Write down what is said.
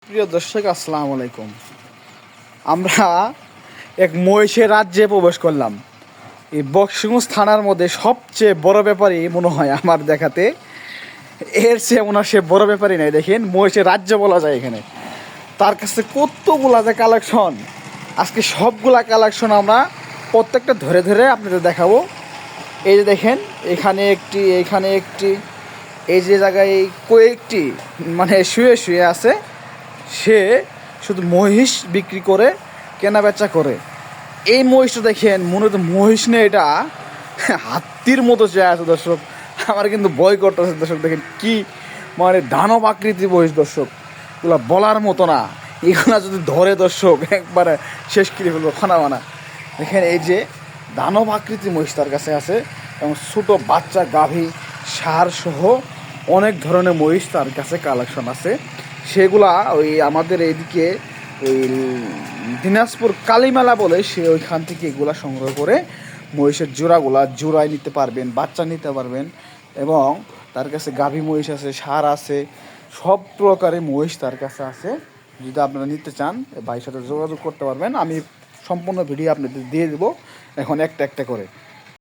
প্রিয় দর্শক, আসসালামু আলাইকুম। আমরা এক মহিষের রাজ্যে প্রবেশ করলাম। এই বকশিগঞ্জ থানার মধ্যে সবচেয়ে বড় ব্যাপারই মনে হয় আমার দেখাতে, এর চেয়ে মনে হয় সে বড় ব্যাপারই নাই। দেখেন, মহিষের রাজ্য বলা যায় এখানে। তার কাছে কতগুলা যে কালেকশন, আজকে সবগুলা কালেকশন আমরা প্রত্যেকটা ধরে ধরে আপনাদের দেখাবো। এই যে দেখেন, এখানে একটি এই যে জায়গায় কয়েকটি মানে শুয়ে শুয়ে আছে। সে শুধু মহিষ বিক্রি করে, কেনা বেচা করে। এই মহিষটা দেখেন, মনে তো মহিষ নেই, এটা হাতির মতো চেয়ে আছে দর্শক। আমার কিন্তু ভয় করতেছে দর্শক। দেখেন কি মানে দানব আকৃতির মহিষ দর্শক, এগুলো বলার মতো না। এগুলা যদি ধরে দর্শক একবারে শেষ করে ফেলবো খানা বানা। দেখেন এই যে দানব আকৃতির মহিষ তার কাছে আছে, এবং ছোটো বাচ্চা গাভী সার সহ অনেক ধরনের মহিষ তার কাছে কালেকশন আছে। সেগুলা ওই আমাদের এইদিকে ওই দিনাজপুর কালীমেলা বলে, সে ওইখান থেকে এগুলা সংগ্রহ করে মহিষের জোড়ায় নিতে পারবেন, বাচ্চা নিতে পারবেন। এবং তার কাছে গাভী মহিষ আছে, ষাঁড় আছে, সব প্রকারের মহিষ তার কাছে আছে। যদি আপনারা নিতে চান, ভাইয়ের সাথে যোগাযোগ করতে পারবেন। আমি সম্পূর্ণ ভিডিও আপনাদের দিয়ে দেবো এখন একটা একটা করে।